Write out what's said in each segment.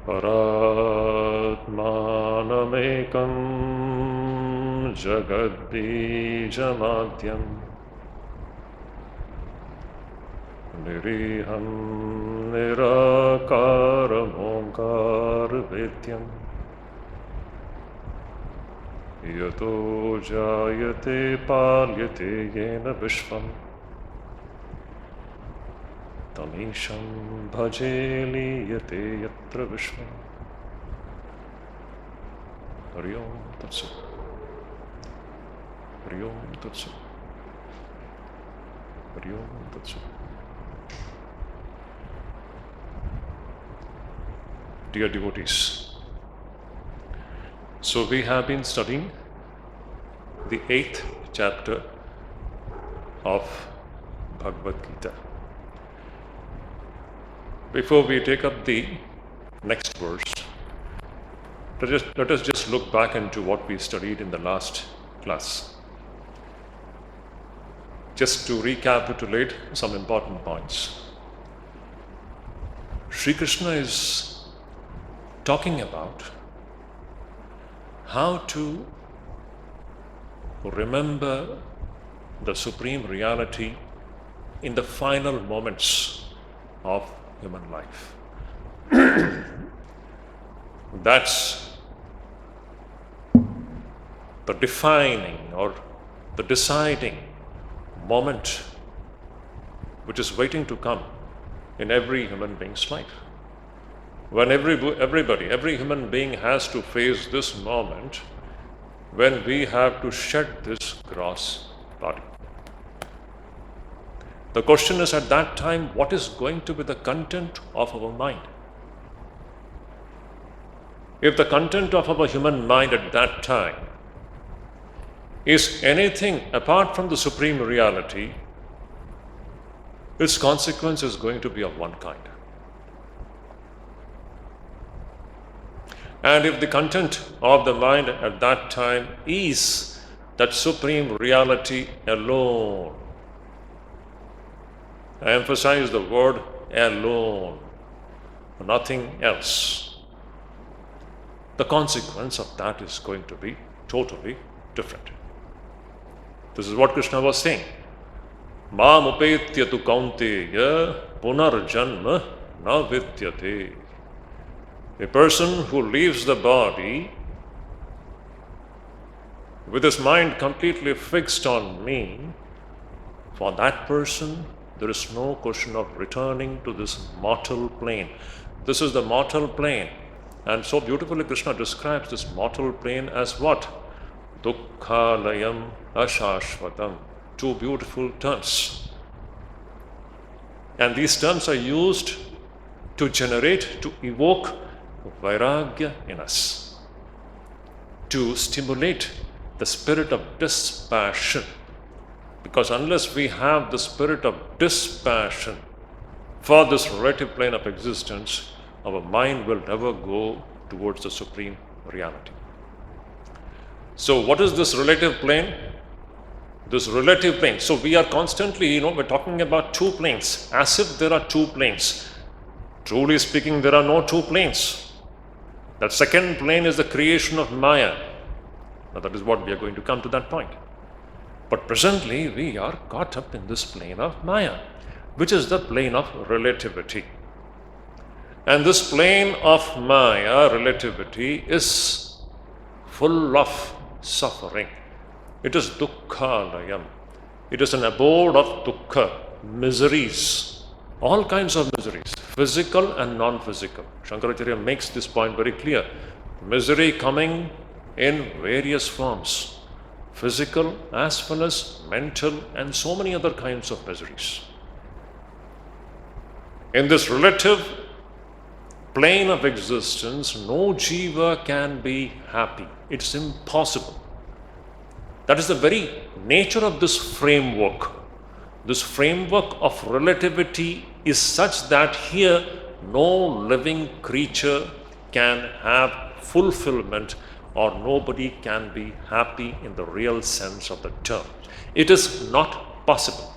Paratmanamekam Jagadbijamadyam Niriham Nirakaram Omkar Vidyam Yato Jayate Palyate Yena Vishvam Tamisham Bhajeli Yate Yatra Vishvam. Hari Om Tat Sat. Hari Om Tat Sat. Hari Om Tat Sat. Dear devotees, so we have been studying the 8th chapter of Bhagavad Gita. Before we take up the next verse, let us just look back into what we studied in the last class. Just to recapitulate some important points. Sri Krishna is talking about how to remember the supreme reality in the final moments of human life. That's the defining or the deciding moment which is waiting to come in every human being's life. When every human being has to face this moment when we have to shed this gross body. The question is at that time, what is going to be the content of our mind? If the content of our human mind at that time is anything apart from the supreme reality, its consequence is going to be of one kind. And if the content of the mind at that time is that supreme reality alone, I emphasize the word alone, nothing else, the consequence of that is going to be totally different. This is what Krishna was saying. Mam upetya tu kaunteya punarjanma na vidyate. A person who leaves the body with his mind completely fixed on me, for that person there is no question of returning to this mortal plane. This is the mortal plane. And so beautifully Krishna describes this mortal plane as what? Dukkhalayam ashashvatam. Two beautiful terms. And these terms are used to generate, to evoke vairagya in us, to stimulate the spirit of dispassion. Because unless we have the spirit of dispassion for this relative plane of existence, our mind will never go towards the supreme reality. So what is this relative plane? This relative plane. So we are constantly, we're talking about two planes, as if there are two planes. Truly speaking, there are no two planes. That second plane is the creation of Maya. Now that is what we are going to come to that point. But presently we are caught up in this plane of Maya, which is the plane of relativity. And this plane of Maya, relativity, is full of suffering. It is dukkhalayam. It is an abode of dukkha, miseries. All kinds of miseries, physical and non-physical. Shankaracharya makes this point very clear. Misery coming in various forms, physical as well as mental and so many other kinds of miseries. In this relative plane of existence, no jiva can be happy. It's impossible. That is the very nature of this framework. This framework of relativity is such that here no living creature can have fulfillment, or nobody can be happy in the real sense of the term. It is not possible.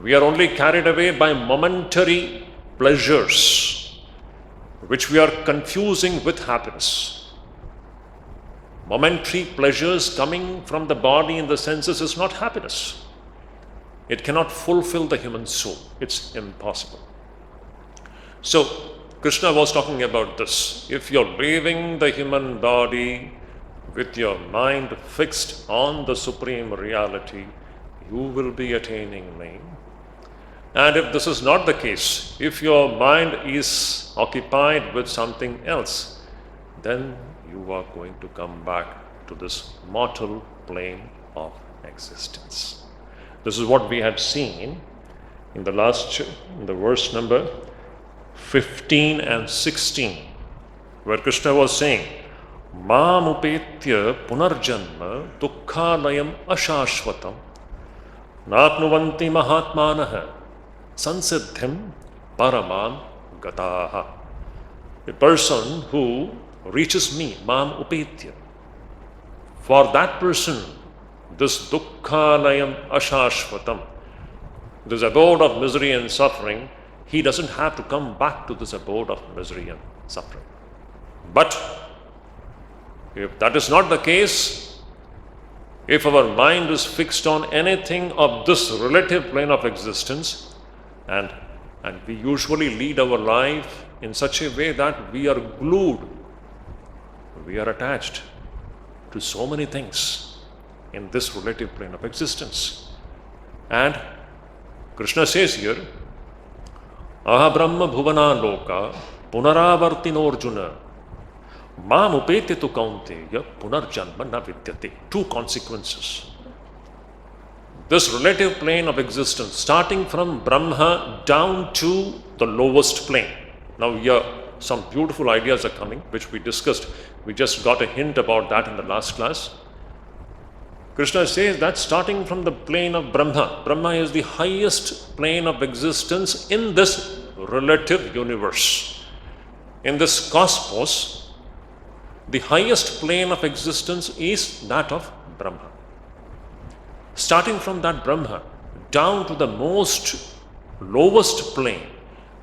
We are only carried away by momentary pleasures. which we are confusing with happiness. Momentary pleasures coming from the body and the senses is not happiness. It cannot fulfill the human soul. It's impossible. So, Krishna was talking about this. If you're leaving the human body with your mind fixed on the supreme reality, you will be attaining me. And if this is not the case, if your mind is occupied with something else, then you are going to come back to this mortal plane of existence. This is what we had seen in the verse number 15 and 16, where Krishna was saying, Mam upetya punarjanma dukkhalayam ashashvatam napnuvanti mahatmanaha sansiddhim paramam gataha. A person who reaches me, Mam upetya, for that person, this dukkhalayam ashashvatam, this abode of misery and suffering, he doesn't have to come back to this abode of misery and suffering. But if that is not the case, if our mind is fixed on anything of this relative plane of existence, and we usually lead our life in such a way that we are glued, we are attached to so many things in this relative plane of existence. And Krishna says here, Aha Brahma Bhuvana Loka Punaravartinorjuna Mam upete tu kaunteya punarjanma na vidyate. Two consequences. This relative plane of existence, starting from Brahma down to the lowest plane. Now here some beautiful ideas are coming, which we discussed. We just got a hint about that in the last class. Krishna says that starting from the plane of Brahma, Brahma is the highest plane of existence in this relative universe. In this cosmos, the highest plane of existence is that of Brahma. Starting from that Brahma down to the most lowest plane,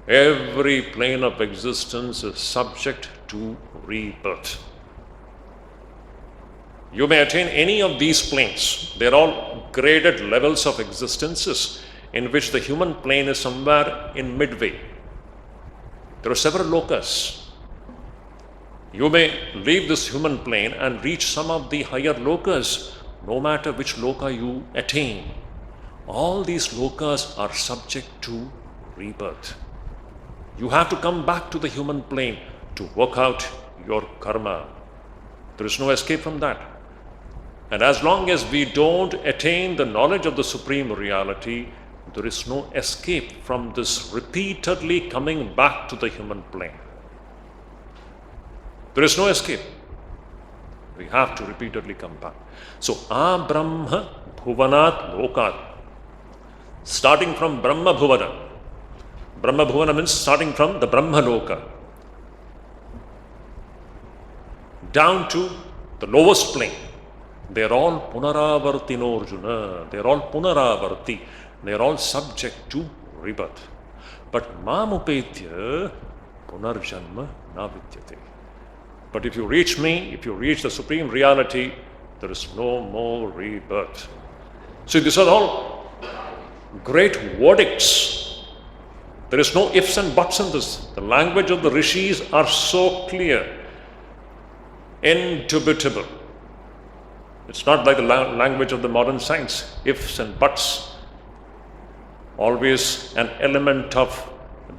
every plane of existence is subject to rebirth. You may attain any of these planes. They are all graded levels of existences in which the human plane is somewhere in midway. There are several lokas. You may leave this human plane and reach some of the higher lokas, no matter which loka you attain. All these lokas are subject to rebirth. You have to come back to the human plane to work out your karma. There is no escape from that. And as long as we don't attain the knowledge of the supreme reality, there is no escape from this repeatedly coming back to the human plane. There is no escape. We have to repeatedly come back. So, Brahma Bhuvanat Lokat, starting from Brahma Bhuvana. Brahma Bhuvana means starting from the Brahma Loka down to the lowest plane. They are all Punaravartino Arjuna. They are all Punaravarti. They are all subject to rebirth. But Mamupetya Punarjanma na vidyate. But if you reach me, if you reach the supreme reality, there is no more rebirth. See, these are all great verdicts. There is no ifs and buts in this. The language of the rishis are so clear, indubitable. It's not like the language of the modern science, ifs and buts. Always an element of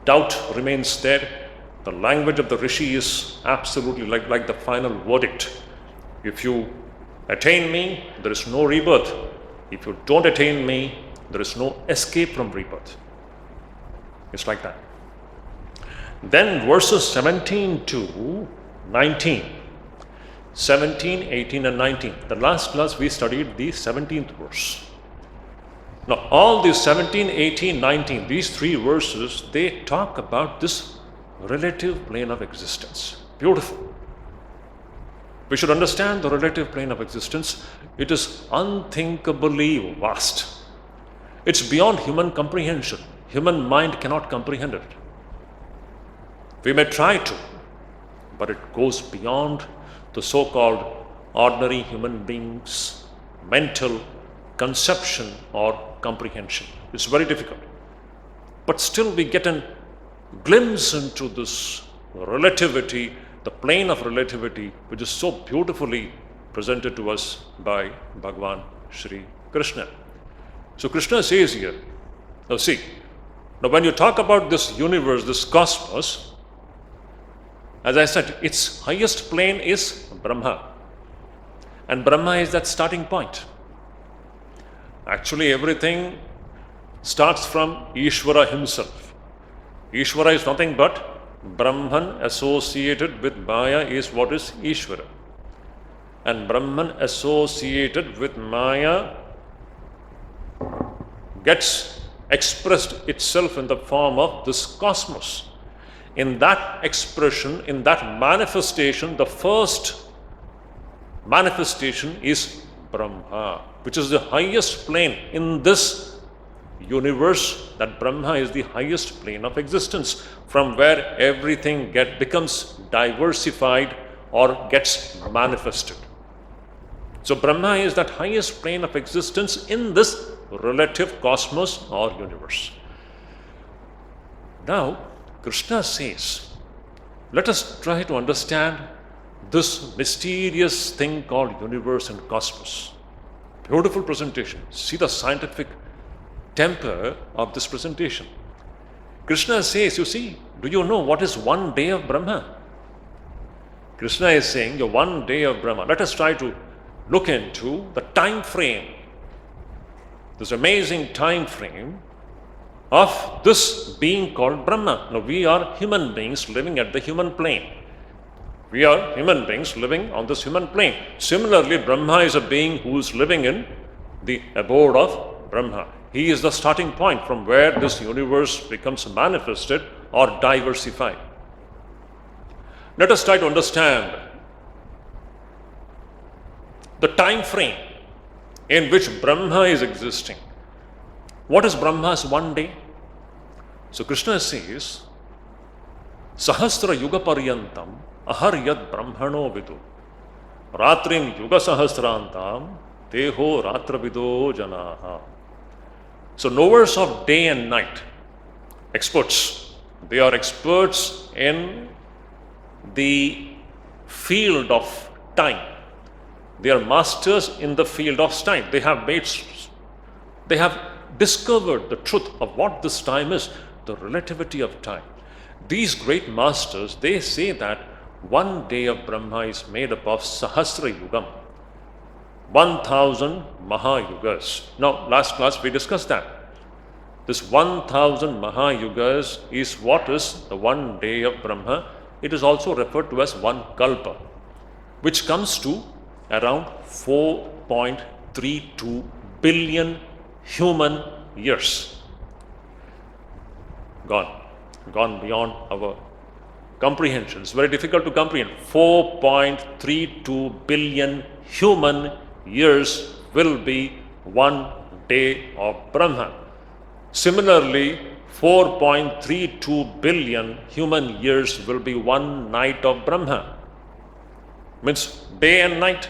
doubt remains there. The language of the rishi is absolutely like the final verdict. If you attain me, there is no rebirth. If you don't attain me, there is no escape from rebirth. It's like that. Then verses 17 to 19. 17, 18 and 19. The last class we studied the 17th verse. Now all these 17, 18, 19, these three verses, they talk about this relative plane of existence. Beautiful. We should understand the relative plane of existence. It is unthinkably vast. It's beyond human comprehension. Human mind cannot comprehend it. We may try to, but it goes beyond the so-called ordinary human being's mental conception or comprehension. It's very difficult. But still we get a glimpse into this relativity, the plane of relativity, which is so beautifully presented to us by Bhagavan Sri Krishna. So Krishna says here, now see, now when you talk about this universe, this cosmos, as I said, its highest plane is Brahma. And Brahma is that starting point. Actually, everything starts from Ishvara himself. Ishvara is nothing but Brahman associated with Maya is what is Ishvara. And Brahman associated with Maya gets expressed itself in the form of this cosmos. In that expression, in that manifestation, the first manifestation is Brahma, which is the highest plane in this universe. That Brahma is the highest plane of existence, from where everything becomes diversified or gets manifested. So Brahma is that highest plane of existence in this relative cosmos or universe. Now, Krishna says, let us try to understand this mysterious thing called universe and cosmos. Beautiful presentation. See the scientific temper of this presentation. Krishna says, you see, do you know what is one day of Brahma? Krishna is saying, the one day of Brahma. Let us try to look into the time frame, this amazing time frame of this being called Brahma. Now, we are human beings living at the human plane. We are human beings living on this human plane. Similarly, Brahma is a being who is living in the abode of Brahma. He is the starting point from where this universe becomes manifested or diversified. Let us try to understand the time frame in which Brahma is existing. What is Brahma's one day? So Krishna says, Sahasra Yuga Paryantam Aharyat Brahmano Vidu Ratrim Yuga Sahasrantam Teho Ratravido Janaha. So knowers of day and night, experts, they are experts in the field of time. They are masters in the field of time. They have discovered the truth of what this time is, the relativity of time. These great masters, they say that one day of Brahma is made up of Sahasra Yugam, 1000 Mahayugas. Now, last class we discussed that. This 1000 Mahayugas is what is the one day of Brahma. It is also referred to as one Kalpa, which comes to around 4.32 billion human years. Gone beyond our comprehension. It's very difficult to comprehend. 4.32 billion human years will be one day of Brahma. Similarly, 4.32 billion human years will be one night of Brahma. Means day and night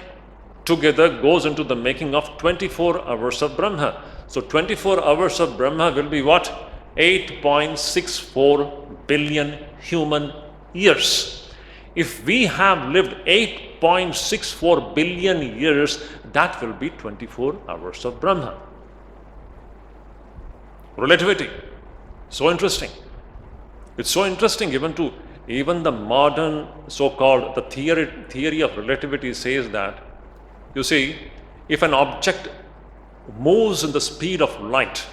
together goes into the making of 24 hours of Brahma. So 24 hours of Brahma will be what? 8.64 billion human years. If we have lived 8.64 billion years, that will be 24 hours of Brahma. Relativity. So interesting. It's so interesting even the modern so-called the theory of relativity says that, you see, if an object moves in the speed of light,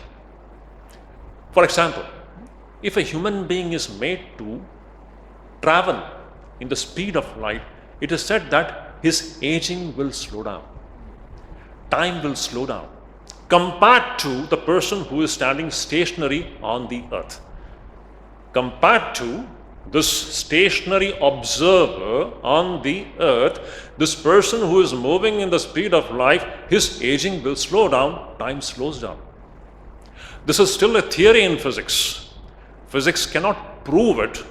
for example, if a human being is made to travel in the speed of light, it is said that his aging will slow down. Time will slow down compared to the person who is standing stationary on the earth. Compared to this stationary observer on the earth, this person who is moving in the speed of light, his aging will slow down, time slows down. This is still a theory in physics. Physics cannot prove it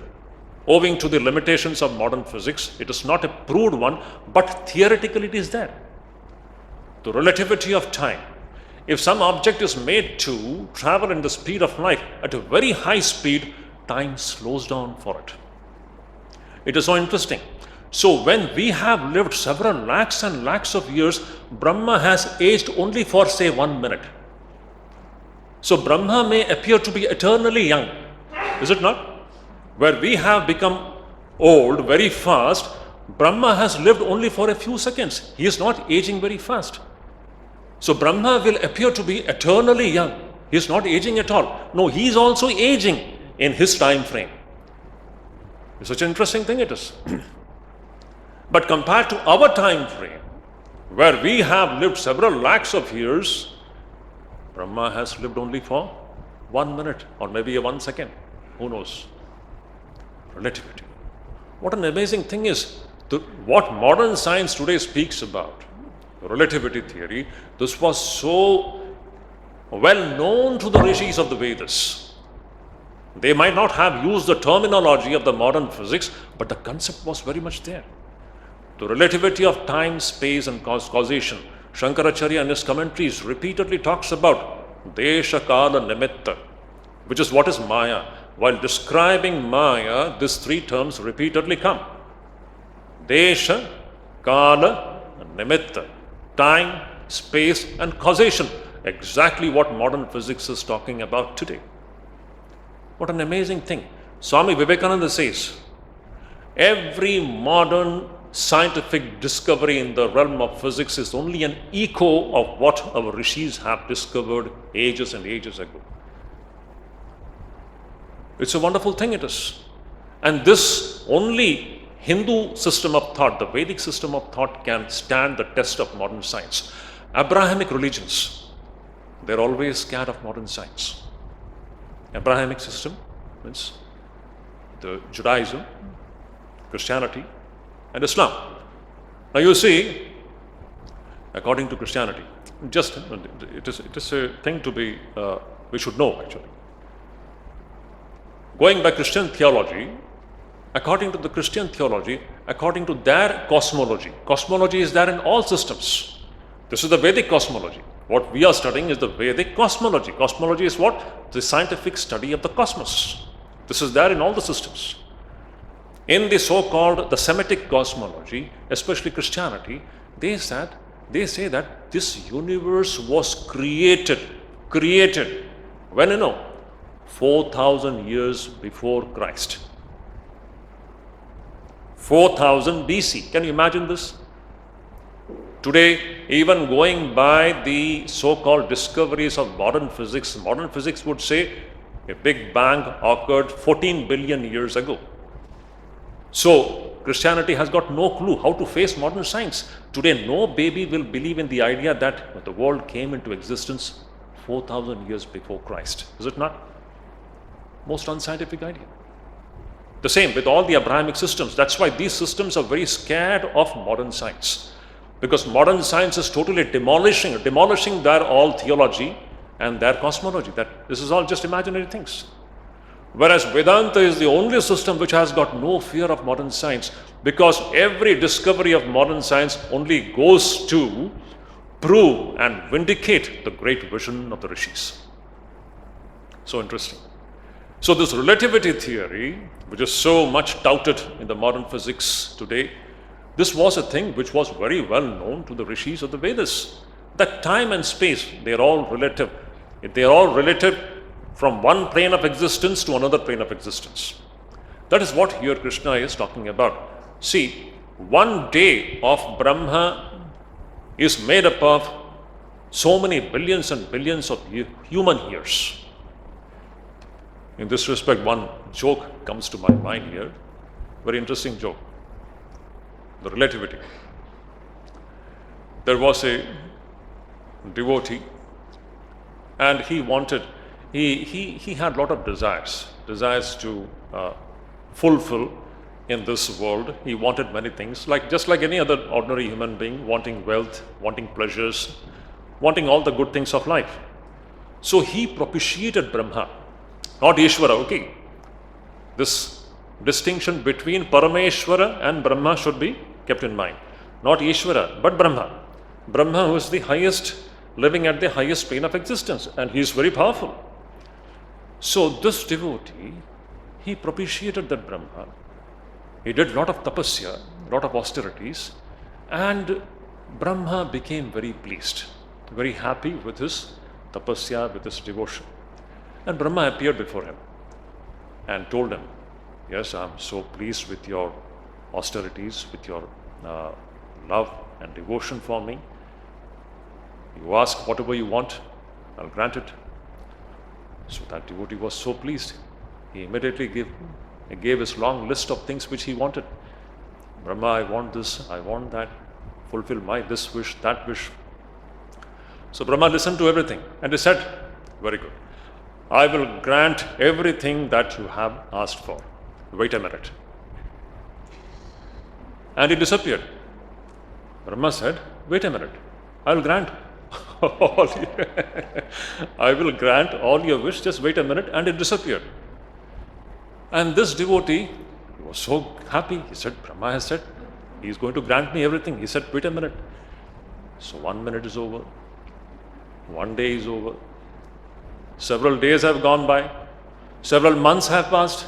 owing to the limitations of modern physics. It is not a proved one, but theoretically it is there. The relativity of time. If some object is made to travel in the speed of light at a very high speed, time slows down for it. It is so interesting. So when we have lived several lakhs and lakhs of years, Brahma has aged only for, say, 1 minute. So Brahma may appear to be eternally young, is it not? Where we have become old very fast, Brahma has lived only for a few seconds. He is not aging very fast. So Brahma will appear to be eternally young. He is not aging at all. No, he is also aging in his time frame. It's such an interesting thing it is. But compared to our time frame, where we have lived several lakhs of years, Brahma has lived only for 1 minute or maybe a 1 second. Who knows? Relativity. What an amazing thing is what modern science today speaks about. Relativity theory. This was so well known to the rishis of the Vedas. They might not have used the terminology of the modern physics, but the concept was very much there. The relativity of time, space and causation. Shankaracharya in his commentaries repeatedly talks about Desha Kala Nimitta, which is what is Maya. While describing Maya, these three terms repeatedly come. Desha, Kala, Nimitta. Time, space and causation. Exactly what modern physics is talking about today. What an amazing thing. Swami Vivekananda says, every modern scientific discovery in the realm of physics is only an echo of what our rishis have discovered ages and ages ago. It's a wonderful thing it is. And this only Hindu system of thought, the Vedic system of thought, can stand the test of modern science. Abrahamic religions, they're always scared of modern science. Abrahamic system means the Judaism, Christianity and Islam. Now you see, according to Christianity, it is a thing to be, we should know actually. Going by Christian theology, according to the Christian theology, according to their cosmology, cosmology is there in all systems. This is the Vedic cosmology. What we are studying is the Vedic cosmology. Cosmology is what? The scientific study of the cosmos. This is there in all the systems. In the so-called the Semitic cosmology, especially Christianity, they say that this universe was created when 4,000 years before Christ. 4,000 BC. Can you imagine this? Today, even going by the so-called discoveries of modern physics would say a Big Bang occurred 14 billion years ago. So, Christianity has got no clue how to face modern science. Today, no baby will believe in the idea that the world came into existence 4,000 years before Christ. Is it not? Most unscientific idea. The same with all the Abrahamic systems. That's why these systems are very scared of modern science. Because modern science is totally demolishing their all theology and their cosmology. That this is all just imaginary things. Whereas Vedanta is the only system which has got no fear of modern science, because every discovery of modern science only goes to prove and vindicate the great vision of the rishis. So interesting. So this relativity theory, which is so much touted in the modern physics today, this was a thing which was very well known to the rishis of the Vedas. That time and space, they are all relative. They are all relative from one plane of existence to another plane of existence. That is what here Krishna is talking about. See, one day of Brahma is made up of so many billions and billions of human years. In this respect, one joke comes to my mind here. Very interesting joke. The relativity. There was a devotee, and he had a lot of desires to fulfill in this world. He wanted many things, just like any other ordinary human being, wanting wealth, wanting pleasures, wanting all the good things of life. So he propitiated Brahma, not Ishvara, okay. This distinction between Parameshwara and Brahma should be kept in mind. Not Ishvara, but Brahma. Brahma, who is the highest, living at the highest plane of existence, and he is very powerful. So this devotee, he propitiated that Brahma. He did a lot of tapasya, lot of austerities, and Brahma became very pleased, very happy with his tapasya, with his devotion. And Brahma appeared before him and told him, yes, I am so pleased with your austerities, with your love and devotion for me. You ask whatever you want, I'll grant it. So that devotee was so pleased. He immediately gave his long list of things which he wanted. Brahma, I want this, I want that, fulfill my this wish, that wish. So Brahma listened to everything and he said, very good. I will grant everything that you have asked for. Wait a minute. And he disappeared. Brahma said, wait a minute. I will grant I will grant all your wish, just wait a minute, and it disappeared. And this devotee was so happy. He said, Brahma has said, he is going to grant me everything. He said, wait a minute. So 1 minute is over. 1 day is over. Several days have gone by. Several months have passed.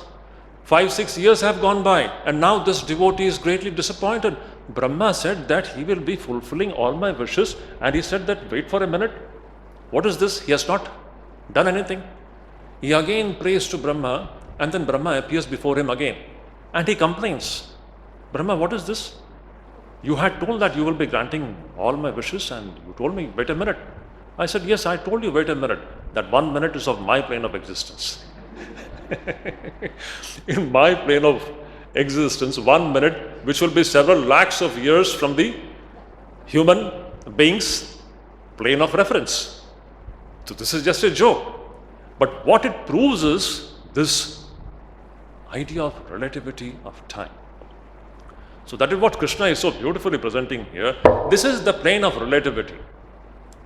5-6 years have gone by. And now this devotee is greatly disappointed. Brahma said that he will be fulfilling all my wishes, and he said that wait for a minute. What is this? He has not done anything. He again prays to Brahma, and then Brahma appears before him again, and he complains. Brahma, what is this? You had told that you will be granting all my wishes, and you told me wait a minute. I said, yes, I told you wait a minute. That 1 minute is of my plane of existence. In my plane of existence, 1 minute, which will be several lakhs of years from the human being's plane of reference. So this is just a joke. But what it proves is this idea of relativity of time. So that is what Krishna is so beautifully presenting here. This is the plane of relativity.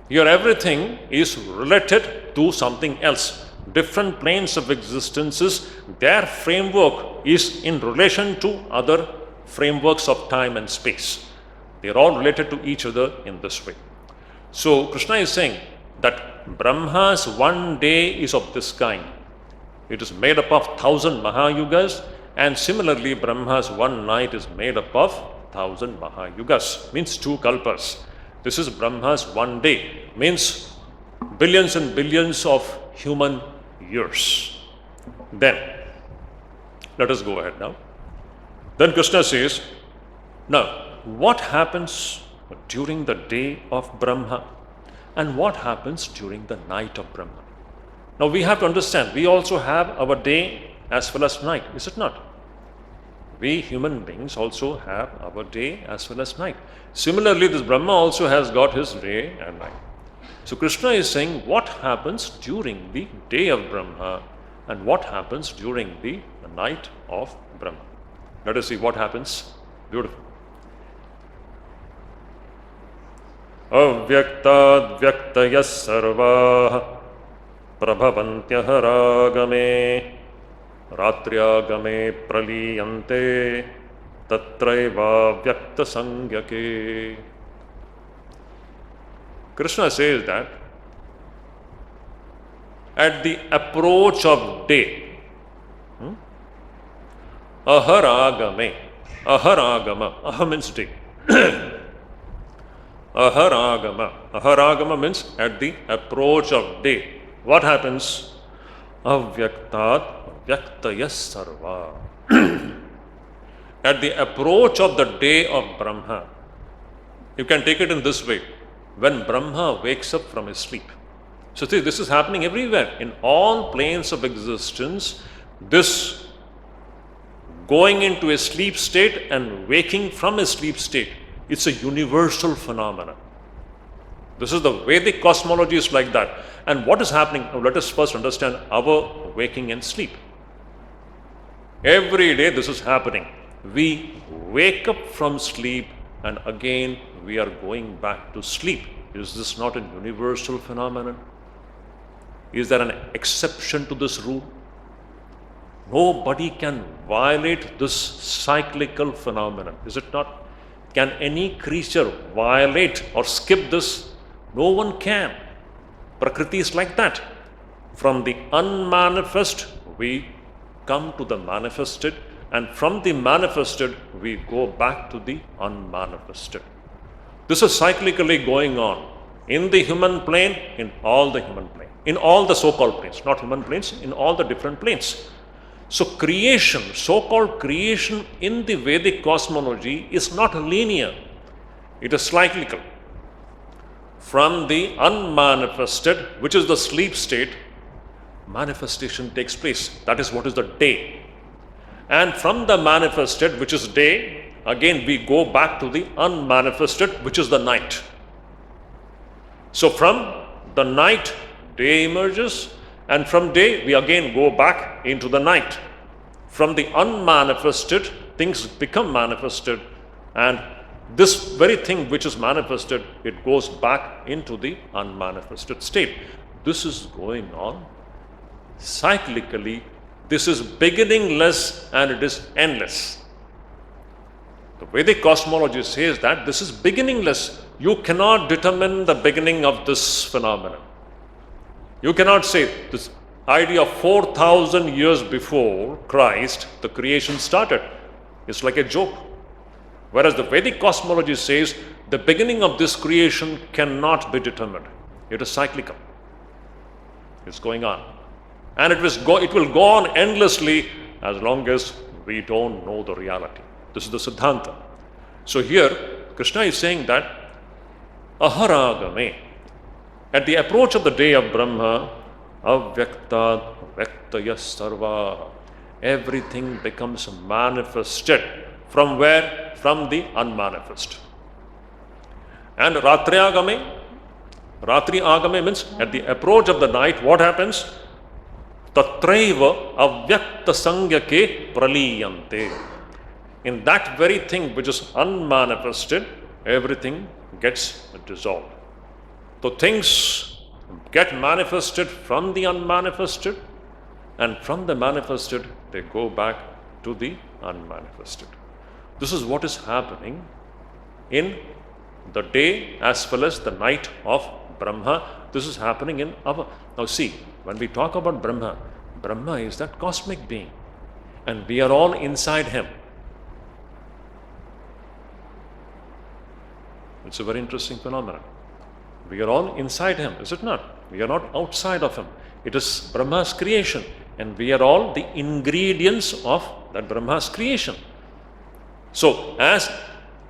Here everything is related to something else. Different planes of existences, their framework is in relation to other frameworks of time and space. They are all related to each other in this way. So Krishna is saying that Brahma's 1 day is of this kind. It is made up of 1000 Mahayugas, and similarly Brahma's 1 night is made up of 1000 Mahayugas, means 2 kalpas. This is Brahma's 1 day, means billions and billions of human years. Then, let us go ahead now. Then Krishna says, now, what happens during the day of Brahma and what happens during the night of Brahma? Now, we have to understand, we also have our day as well as night, is it not? We human beings also have our day as well as night. Similarly, this Brahma also has got his day and night. So Krishna is saying what happens during the day of Brahma and what happens during the night of Brahma. Let us see what happens. Beautiful. Avyakta vyaktayas sarvaha prabhavantyah ragame ratriagame praliyante tatraiva vyakta sangyake. Krishna says that at the approach of day, aharagame, aha means day, aharagama means at the approach of day. What happens? Avyaktat vyaktayas sarva. At the approach of the day of Brahma, you can take it in this way. When Brahma wakes up from his sleep. So see, this is happening everywhere. In all planes of existence, this going into a sleep state and waking from a sleep state, it's a universal phenomenon. This is the Vedic cosmology is like that. And what is happening? Now let us first understand our waking and sleep. Every day this is happening. We wake up from sleep and again we are going back to sleep. Is this not a universal phenomenon? Is there an exception to this rule? Nobody can violate this cyclical phenomenon, is it not? Can any creature violate or skip this? No one can. Prakriti is like that. From the unmanifest, we come to the manifested, and from the manifested, we go back to the unmanifested. This is cyclically going on in the human plane, in all the human plane, in all the so-called planes, not human planes, in all the different planes. So creation, so-called creation in the Vedic cosmology is not linear. It is cyclical. From the unmanifested, which is the sleep state, manifestation takes place. That is what is the day. And from the manifested, which is day, again we go back to the unmanifested, which is the night. So from the night, day emerges, and from day we again go back into the night. From the unmanifested, things become manifested, and this very thing which is manifested, it goes back into the unmanifested state. This is going on cyclically. This is beginningless and it is endless. The Vedic cosmology says that this is beginningless. You cannot determine the beginning of this phenomenon. You cannot say this idea of 4,000 years before Christ, the creation started. It's like a joke. Whereas the Vedic cosmology says the beginning of this creation cannot be determined. It is cyclical. It's going on. And it will go on endlessly as long as we don't know the reality. This is the Siddhanta. So here, Krishna is saying that Aharagame, at the approach of the day of Brahma, Avyakta Vyaktaya Sarva, everything becomes manifested. From where? From the unmanifest. And Ratri Agame means at the approach of the night, what happens? Tatraiva avyakta sangyake praliyante. In that very thing which is unmanifested, everything gets dissolved. So things get manifested from the unmanifested, and from the manifested, they go back to the unmanifested. This is what is happening in the day as well as the night of Brahma. This is happening in our... Now see, when we talk about Brahma, Brahma is that cosmic being, and we are all inside him. It's a very interesting phenomenon. We are all inside him, is it not? We are not outside of him. It is Brahma's creation, and we are all the ingredients of that Brahma's creation. So, as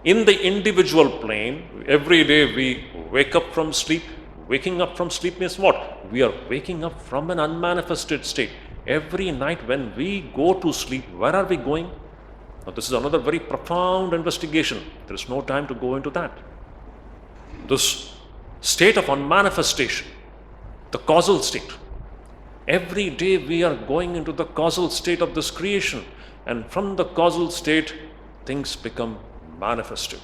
in the individual plane, every day we wake up from sleep. Waking up from sleep means what? We are waking up from an unmanifested state. Every night when we go to sleep, where are we going? Now, this is another very profound investigation. There is no time to go into that. This state of unmanifestation, the causal state. Every day we are going into the causal state of this creation, and from the causal state, things become manifested.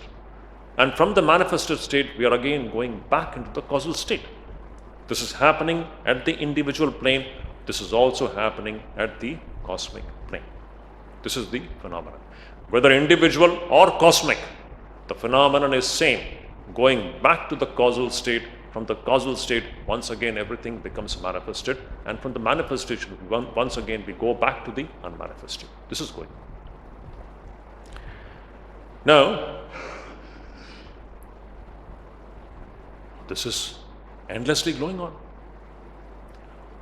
And from the manifested state, we are again going back into the causal state. This is happening at the individual plane. This is also happening at the cosmic plane. This is the phenomenon. Whether individual or cosmic, the phenomenon is same. Going back to the causal state. From the causal state, once again everything becomes manifested. And from the manifestation, once again we go back to the unmanifested. This is going on. Now, this is endlessly going on.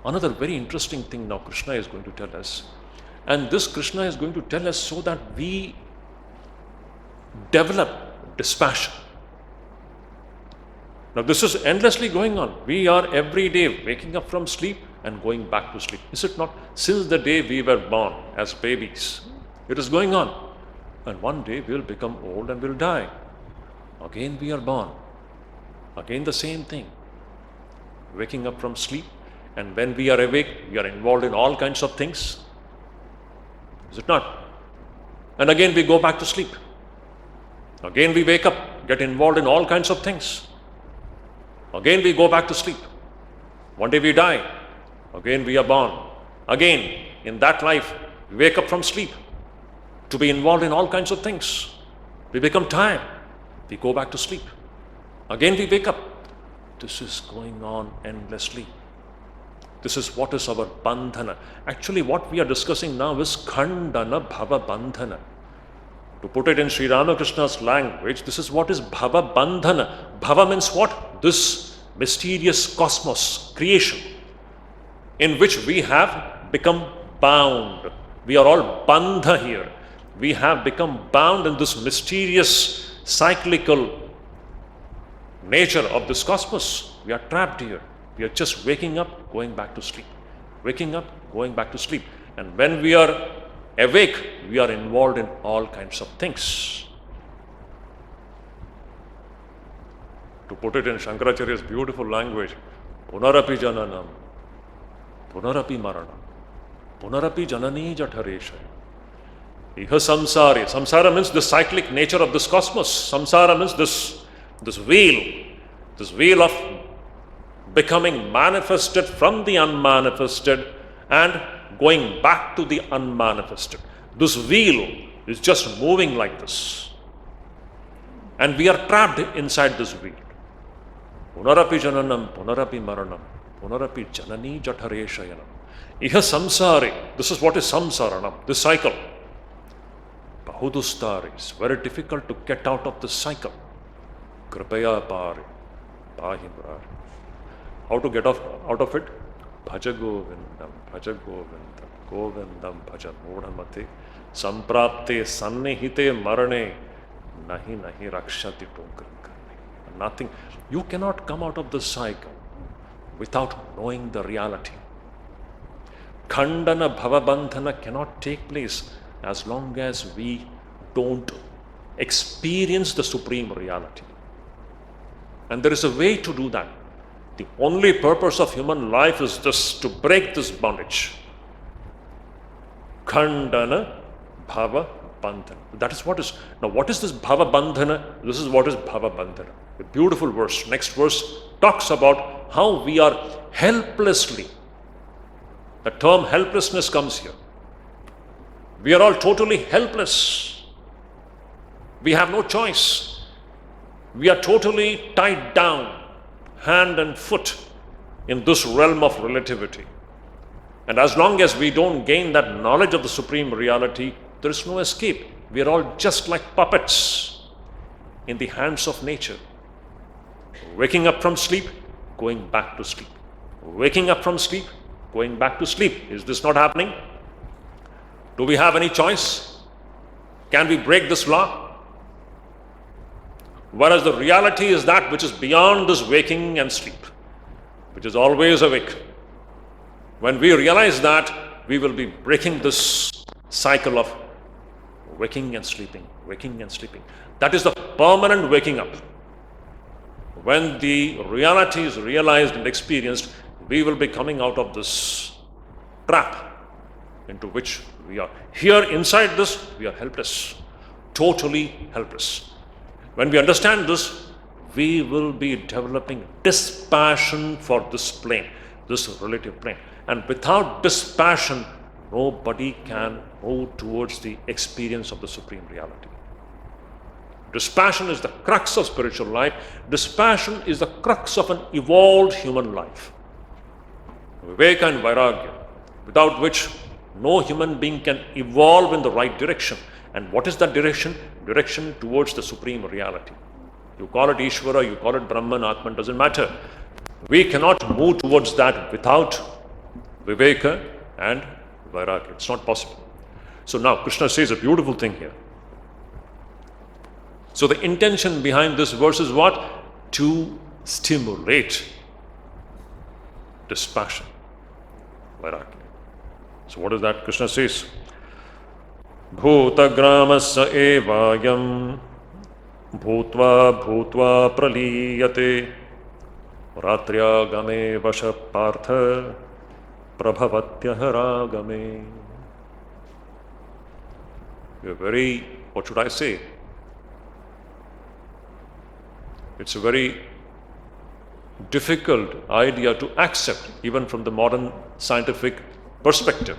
Another very interesting thing now Krishna is going to tell us. And this Krishna is going to tell us so that we develop dispassion. Now this is endlessly going on. We are every day waking up from sleep and going back to sleep. Is it not? Since the day we were born as babies, it is going on. And one day we will become old and will die. Again we are born. Again the same thing. Waking up from sleep, and when we are awake, we are involved in all kinds of things. Is it not? And again we go back to sleep. Again we wake up, get involved in all kinds of things. Again we go back to sleep. One day we die. Again we are born. Again, in that life, We wake up from sleep to be involved in all kinds of things. We become tired. We go back to sleep. Again we wake up. This is going on endlessly. This is what is our bandhana. Actually, what we are discussing now is khandana bhava bandhana. To put it in Sri Ramakrishna's language, this is what is bhava bandhana. Bhava means what? This mysterious cosmos, creation, in which we have become bound. We are all bandha here. We have become bound in this mysterious, cyclical nature of this cosmos. We are trapped here. We are just waking up, going back to sleep. Waking up, going back to sleep. And when we are awake, we are involved in all kinds of things. To put it in Shankaracharya's beautiful language, punarapi jananam, punarapi maranam, punarapi janani jataresha. Iha samsari. Samsara means the cyclic nature of this cosmos. Samsara means this wheel of becoming manifested from the unmanifested and going back to the unmanifested. This wheel is just moving like this. And we are trapped inside this wheel. Punarapi jananam, punarapi maranam, punarapi janani jatareshayanam. Iha samsari. This is what is samsaranam, this cycle. Bahudustari. It's very difficult to get out of this cycle. Kripaya pari, pahi murari. How to get out of it? Bhaja govindam, govindam bhaja mudhamate, samprapte sannihite marane, nahi rakshati tokram karne. Nothing. You cannot come out of this cycle without knowing the reality. Khandana bhavabandhana cannot take place as long as we don't experience the supreme reality. And there is a way to do that. The only purpose of human life is this, to break this bondage. Khandana bhava bandhana. That is what is. Now what is this bhava bandhana? This is what is bhava bandhana. A beautiful verse. Next verse talks about how we are helplessly. The term helplessness comes here. We are all totally helpless. We have no choice. We are totally tied down, hand and foot, in this realm of relativity. And as long as we don't gain that knowledge of the supreme reality, there is no escape. We are all just like puppets in the hands of nature. Waking up from sleep, going back to sleep. Waking up from sleep, going back to sleep. Is this not happening? Do we have any choice? Can we break this law? Whereas the reality is that which is beyond this waking and sleep, which is always awake. When we realize that, we will be breaking this cycle of waking and sleeping, waking and sleeping. That is the permanent waking up. When the reality is realized and experienced, we will be coming out of this trap into which we are. Here inside this, we are helpless, totally helpless. When we understand this, we will be developing dispassion for this plane, this relative plane. And without dispassion, nobody can move towards the experience of the supreme reality. Dispassion is the crux of spiritual life. Dispassion is the crux of an evolved human life. Viveka and Vairagya, without which no human being can evolve in the right direction. And what is that direction? Direction towards the supreme reality. You call it Ishvara, you call it Brahman, Atman, doesn't matter. We cannot move towards that without Viveka and Vairagya. It's not possible. So now Krishna says a beautiful thing here. So the intention behind this verse is what? To stimulate dispassion, Vairagya. So what is that? Krishna says, Bhutagramasya evayam bhutva praliyate ratriagame vasha partha prabhavatyah ragame. A very, what should I say? It's a very difficult idea to accept, even from the modern scientific perspective.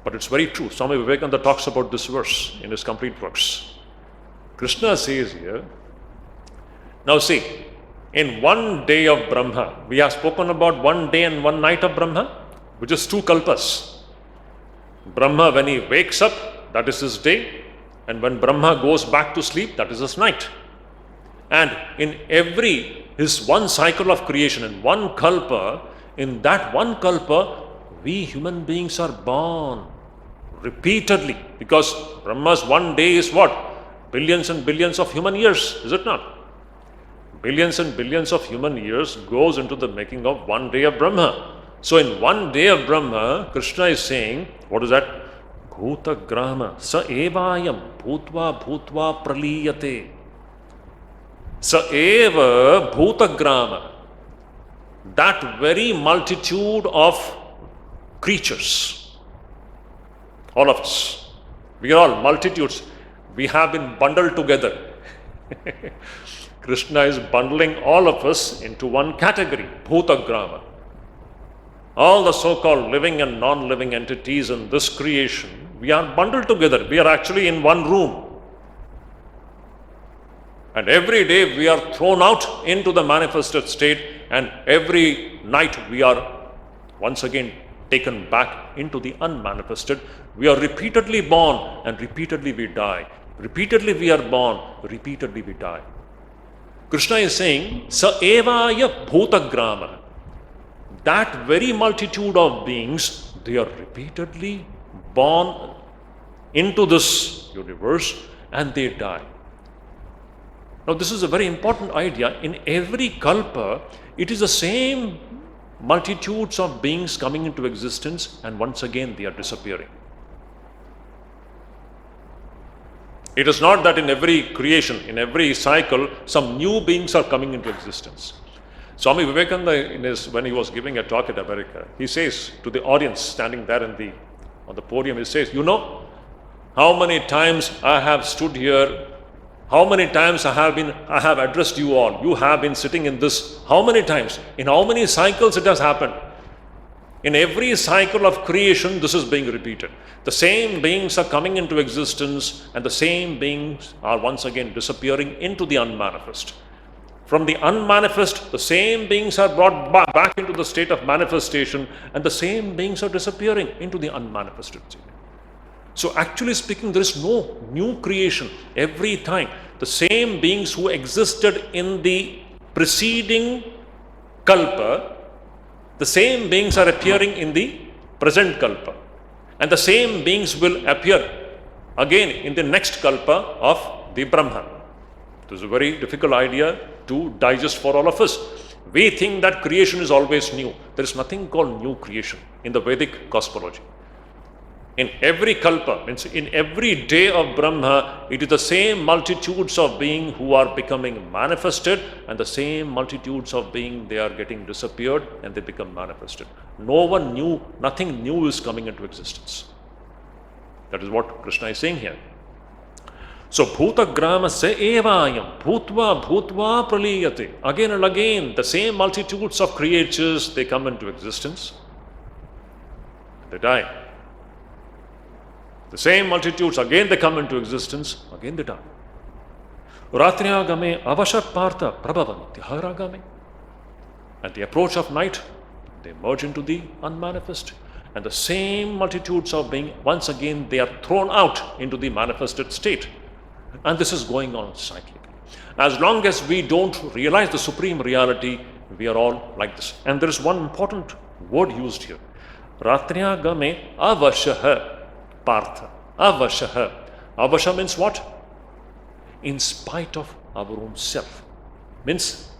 But it's very true. Swami Vivekananda talks about this verse in his complete works. Krishna says here, now see, in one day of Brahma, we have spoken about one day and one night of Brahma, which is 2 kalpas. Brahma, when he wakes up, that is his day, and when Brahma goes back to sleep, that is his night. And in his one cycle of creation, in one kalpa, in that one kalpa, we human beings are born repeatedly, because Brahma's one day is what? Billions and billions of human years, is it not? Billions and billions of human years goes into the making of one day of Brahma. So in one day of Brahma, Krishna is saying, what is that? Bhuta grama sa evayam bhutva bhutva praliyate. Sa eva bhuta grama. That very multitude of creatures, all of us, we are all multitudes. We have been bundled together. Krishna is bundling all of us into one category, Bhutagrama. All the so-called living and non-living entities in this creation, we are bundled together. We are actually in one room. And every day we are thrown out into the manifested state, and every night we are once again taken back into the unmanifested. We are repeatedly born and repeatedly we die. Repeatedly we are born, repeatedly we die. Krishna is saying, Sa evaya bhutagrama. That very multitude of beings, they are repeatedly born into this universe and they die. Now this is a very important idea. In every kalpa, it is the same multitudes of beings coming into existence, and once again they are disappearing. It is not that in every creation, in every cycle, some new beings are coming into existence. Swami Vivekananda, when he was giving a talk at America, he says to the audience standing there on the podium, he says, you know how many times I have stood here, how many times I have addressed you all. You have been sitting in this, how many times? In how many cycles it has happened? In every cycle of creation, this is being repeated. The same beings are coming into existence, and the same beings are once again disappearing into the unmanifest. From the unmanifest, the same beings are brought back into the state of manifestation, and the same beings are disappearing into the unmanifested state. So actually speaking, there is no new creation. Every time, the same beings who existed in the preceding kalpa, the same beings are appearing in the present kalpa. And the same beings will appear again in the next kalpa of the Brahman. This is a very difficult idea to digest for all of us. We think that creation is always new. There is nothing called new creation in the Vedic cosmology. In every kalpa, means in every day of Brahma, it is the same multitudes of beings who are becoming manifested, and the same multitudes of beings, they are getting disappeared and they become manifested. No one new, nothing new is coming into existence. That is what Krishna is saying here. So, bhutagrama se evayam, bhutva bhutva praliyate. Again and again, the same multitudes of creatures, they come into existence. They die. The same multitudes, again they come into existence, again they die. Ratriagame avashapartha prabhavanti haragame. At the approach of night, they merge into the unmanifest. And the same multitudes of beings, once again, they are thrown out into the manifested state. And this is going on cyclically. As long as we don't realize the supreme reality, we are all like this. And there is one important word used here. Ratriagame avashaha. Partha. Avashaha. Avasha means what? In spite of our own self. Means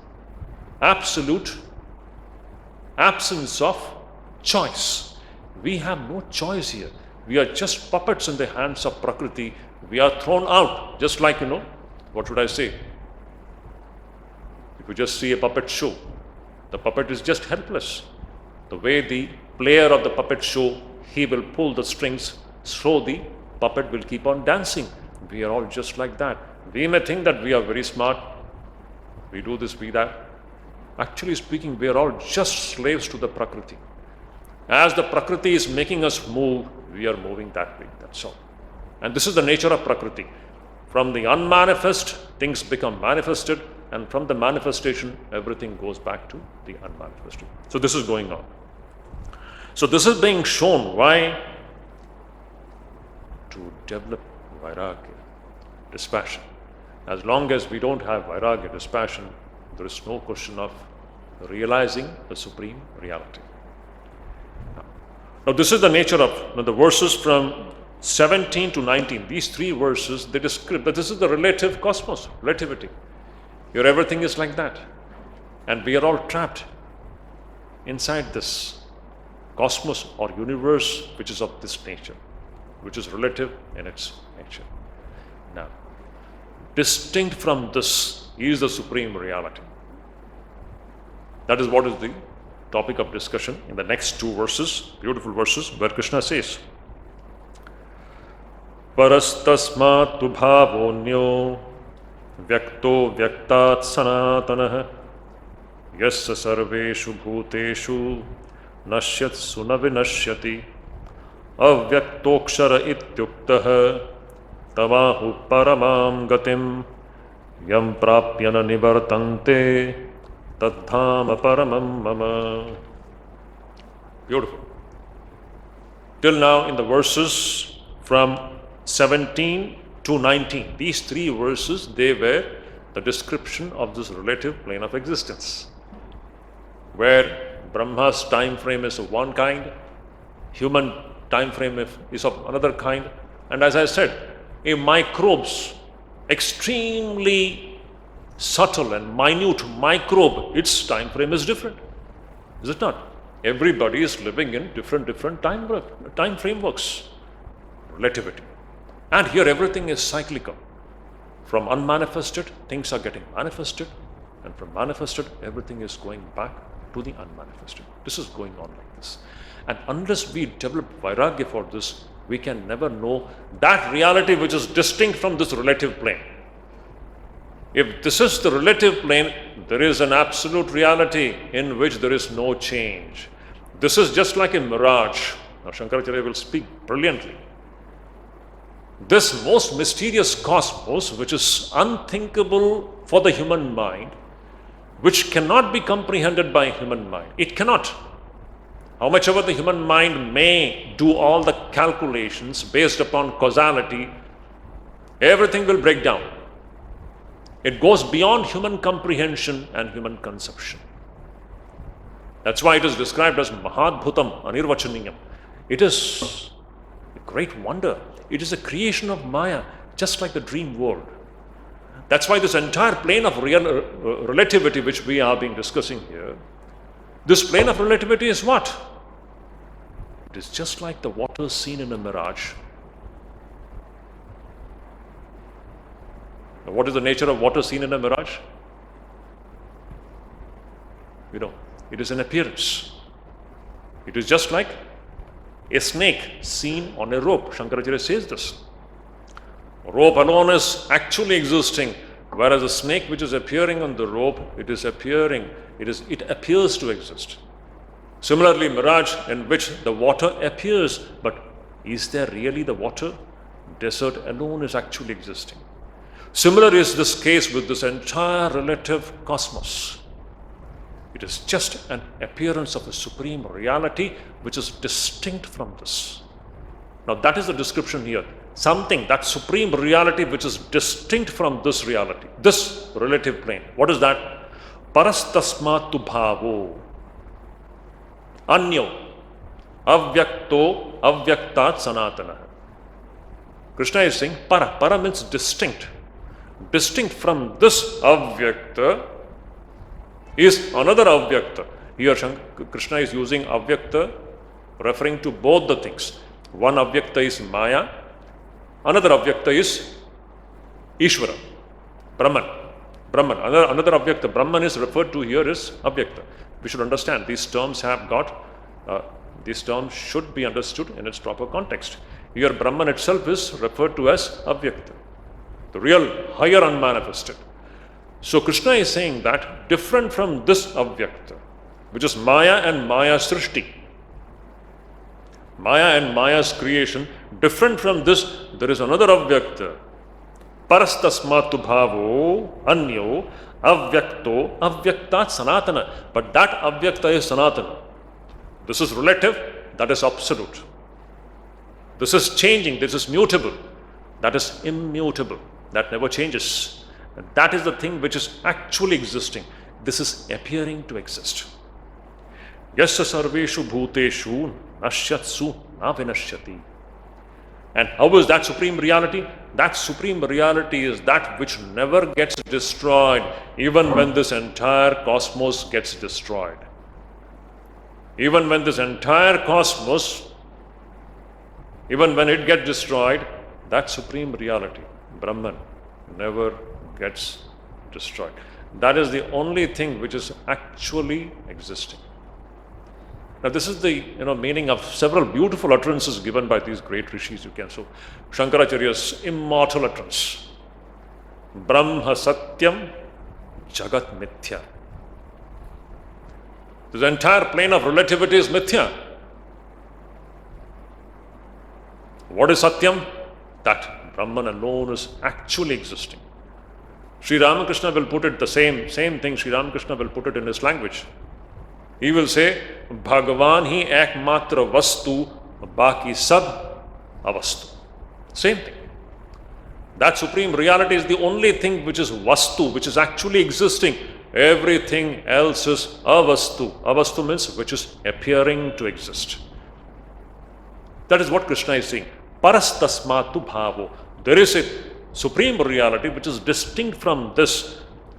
absolute absence of choice. We have no choice here. We are just puppets in the hands of Prakriti. We are thrown out, just like, what should I say? If you just see a puppet show, the puppet is just helpless. The way the player of the puppet show, he will pull the strings, so the puppet will keep on dancing. We are all just like that. We may think that we are very smart. We do this, we that. Actually speaking, we are all just slaves to the Prakriti. As the Prakriti is making us move, we are moving that way. That's all. And this is the nature of Prakriti. From the unmanifest, things become manifested, and from the manifestation, everything goes back to the unmanifested. So this is going on. So this is being shown. Why? To develop Vairagya, dispassion. As long as we don't have Vairagya, dispassion, there is no question of realizing the supreme reality. Now this is the nature of the verses from 17 to 19. These three verses, they describe that this is the relative cosmos, relativity. Here everything is like that. And we are all trapped inside this cosmos or universe which is of this nature, which is relative in its nature. Now, distinct from this is the supreme reality. That is what is the topic of discussion in the next two verses, beautiful verses, where Krishna says, Parastasmat tu bhavonyo vyakto vyaktat sanatanah yasya sarveshu bhuteshu nashyat sunavinashyati avyaktokshara ityuktah tamahu paramam gatim yam prapyana nivartante tadhama paramam mama. Beautiful. Till now in the verses from 17 to 19, these three verses, they were the description of this relative plane of existence, where Brahma's time frame is of one kind, human time frame is of another kind, and as I said, a microbe's extremely subtle and minute microbe, its time frame is different. Is it not? Everybody is living in different time frameworks, relativity. And here everything is cyclical. From unmanifested, things are getting manifested, and from manifested, everything is going back to the unmanifested. This is going on like this. And unless we develop Vairagya for this, we can never know that reality which is distinct from this relative plane. If this is the relative plane, there is an absolute reality in which there is no change. This is just like a mirage. Now Shankaracharya will speak brilliantly. This most mysterious cosmos, which is unthinkable for the human mind, which cannot be comprehended by human mind. It cannot. How much ever the human mind may do all the calculations based upon causality, everything will break down. It goes beyond human comprehension and human conception. That's why it is described as Mahadbhutam Anirvachaniyam. It is a great wonder. It is a creation of Maya, just like the dream world. That's why this entire plane of relativity which we are being discussing here, this plane of relativity is what? It is just like the water seen in a mirage. Now, what is the nature of water seen in a mirage? You know, it is an appearance. It is just like a snake seen on a rope. Shankaracharya says this. Rope alone is actually existing, whereas a snake which is appearing on the rope, it appears to exist. Similarly, mirage in which the water appears, but is there really the water? Desert alone is actually existing. Similar is this case with this entire relative cosmos. It is just an appearance of the supreme reality which is distinct from this. Now that is the description here. Something, that supreme reality which is distinct from this reality, this relative plane. What is that? Parastasmatu bhavo anyo avyakto avyaktat sanatana. Krishna is saying para. Para means distinct. Distinct from this avyakta is another avyakta. Here Krishna is using avyakta referring to both the things. One avyakta is Maya, another avyakta is Ishvara, Brahman. Another avyakta, Brahman is referred to here as avyakta. We should understand these terms these terms should be understood in its proper context. Here Brahman itself is referred to as avyakta, the real higher unmanifested. So Krishna is saying that different from this avyakta, which is Maya and Maya Srishti, Maya and Maya's creation, different from this, there is another avyakta. Parastasmatu bhavo anyo avyakto avyaktat sanatana. But that avyakta is sanatana. This is relative, that is absolute. This is changing, this is mutable, that is immutable, that never changes. That is the thing which is actually existing. This is appearing to exist. Yasya sarveshu bhuteshu nashyatsu navinashyati. And how is that supreme reality? That supreme reality is that which never gets destroyed, even when this entire cosmos gets destroyed. Even when this entire cosmos, even when it gets destroyed, that supreme reality, Brahman, never gets destroyed. That is the only thing which is actually existing. Now this is the meaning of several beautiful utterances given by these great rishis. You can so Shankaracharya's immortal utterance. Brahma Satyam Jagat Mithya. This entire plane of relativity is mithya. What is Satyam? That Brahman alone is actually existing. Sri Ramakrishna will put it the same thing. Sri Ramakrishna will put it in his language. He will say, Bhagavan hi ekmatra vastu, baki sab avastu. Same thing. That supreme reality is the only thing which is vastu, which is actually existing. Everything else is avastu. Avastu means which is appearing to exist. That is what Krishna is saying. Parastasmatu bhavo. There is a supreme reality which is distinct from this,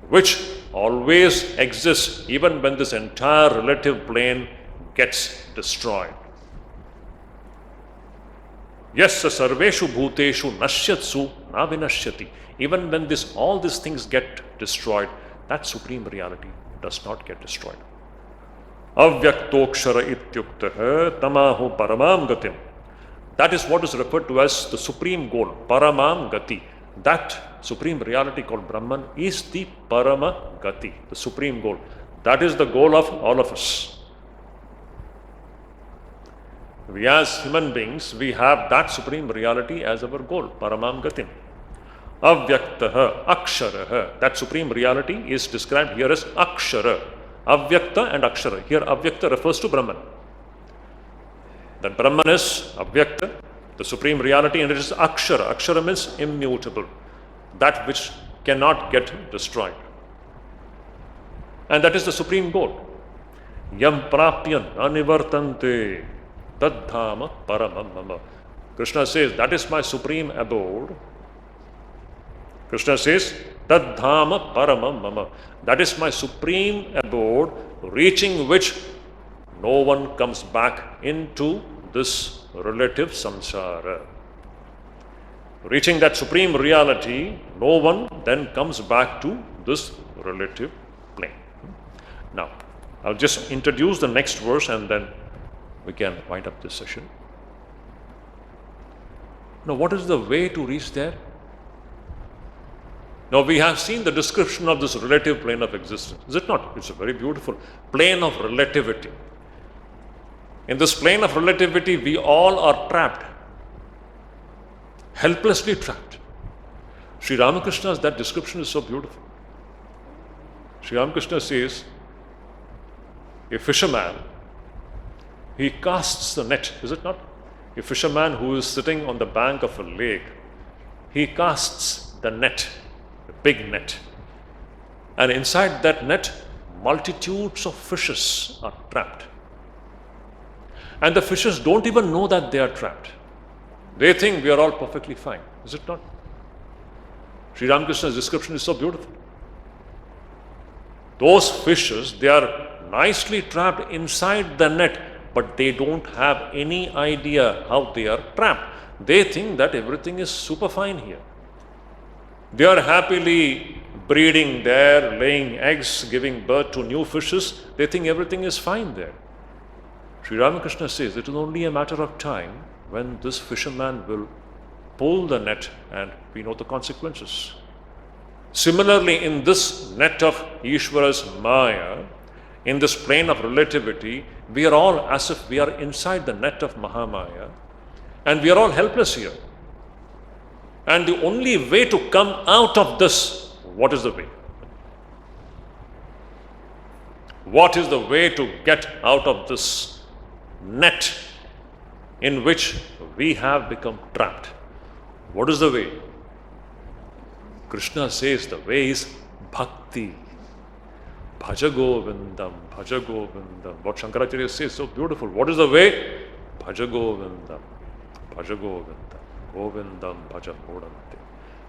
which always exists even when this entire relative plane gets destroyed. Yasya sarveshu bhuteshu nashyatsu navinashyati. Even when all these things get destroyed, that supreme reality does not get destroyed. Avyaktokshara ityuktaha tamaho paramam gatim. That is what is referred to as the supreme goal, paramam gati. That supreme reality called Brahman is the parama gati, the supreme goal. That is the goal of all of us. We as human beings, we have that supreme reality as our goal, paramam gatim. Avyaktaha, aksharaha. That supreme reality is described here as akshara. Avyakta and akshara. Here avyakta refers to Brahman. That Brahman is avyakta, the supreme reality, and it is akshara. Akshara means immutable, that which cannot get destroyed. And that is the supreme goal. Yam prapyan anivartante tadhama paramam mama. Krishna says, that is my supreme abode. Krishna says, tadhama paramam mama. That is my supreme abode, reaching which no one comes back into this relative samsara. Reaching that supreme reality, no one then comes back to this relative plane. Now, I'll just introduce the next verse and then we can wind up this session. Now, what is the way to reach there? Now, we have seen the description of this relative plane of existence. Is it not? It's a very beautiful plane of relativity. In this plane of relativity, we all are trapped, helplessly trapped. Sri Ramakrishna's that description is so beautiful. Sri Ramakrishna says, a fisherman, he casts the net, is it not? A fisherman who is sitting on the bank of a lake, he casts the net, a big net. And inside that net, multitudes of fishes are trapped. And the fishes don't even know that they are trapped. They think we are all perfectly fine. Is it not? Sri Ramakrishna's description is so beautiful. Those fishes, they are nicely trapped inside the net, but they don't have any idea how they are trapped. They think that everything is super fine here. They are happily breeding there, laying eggs, giving birth to new fishes. They think everything is fine there. Sri Ramakrishna says it is only a matter of time when this fisherman will pull the net and we know the consequences. Similarly, in this net of Ishvara's Maya, In this plane of relativity, we are all as if we are inside the net of Mahamaya, and we are all helpless here. And the only way to come out of this, what is the way? What is the way to get out of this net in which we have become trapped? What is the way? Krishna says the way is bhakti. Bhaja Govindam, Bhaja Govindam. What Shankaracharya says so beautiful. What is the way? Bhaja Govindam, Bhaja Govindam, Govindam Bhaja Modante,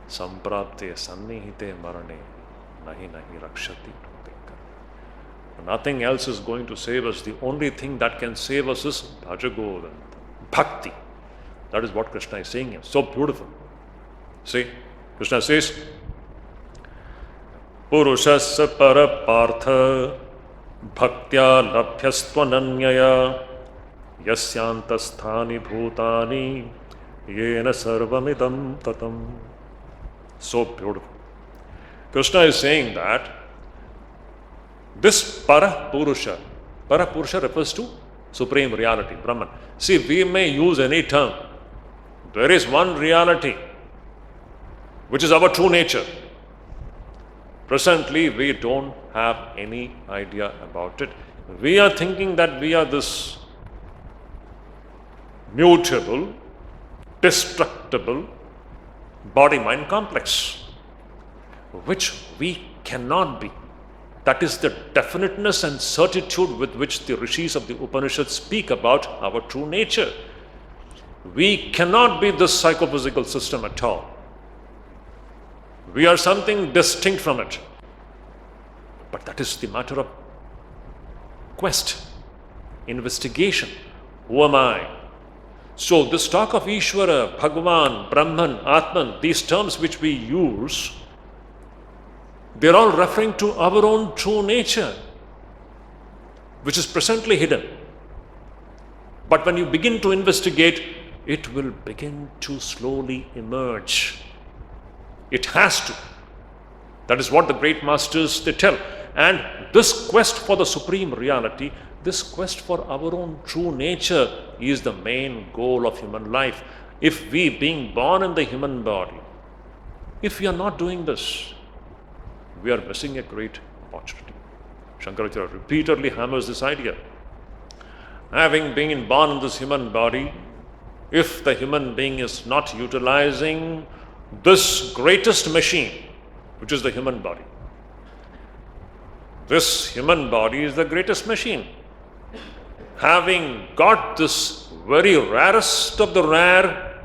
Samprapte Sannihite Marane, Nahi Nahi Rakshati. Nothing else is going to save us. The only thing that can save us is Bhaja Govindam, Bhakti. That is what Krishna is saying here. So beautiful. See, Krishna says, Purushasya Parapartha Bhaktya Labhyastvananyaya Yasyantasthani Bhutani Yena Sarvamidam Tatam. So beautiful. Krishna is saying that this Parapurusha refers to Supreme Reality, Brahman. See, we may use any term. There is one reality, which is our true nature. Presently, we don't have any idea about it. We are thinking that we are this mutable, destructible body-mind complex, which we cannot be. That is the definiteness and certitude with which the rishis of the Upanishads speak about our true nature. We cannot be this psychophysical system at all. We are something distinct from it. But that is the matter of quest, investigation. Who am I? So this talk of Ishvara, Bhagavan, Brahman, Atman, these terms which we use, they're all referring to our own true nature, which is presently hidden. But when you begin to investigate, it will begin to slowly emerge. It has to. That is what the great masters, they tell. And this quest for the supreme reality, this quest for our own true nature is the main goal of human life. If we, being born in the human body, if we are not doing this, we are missing a great opportunity. Shankaracharya repeatedly hammers this idea. Having been born in this human body, if the human being is not utilizing this greatest machine, which is the human body, this human body is the greatest machine. Having got this very rarest of the rare,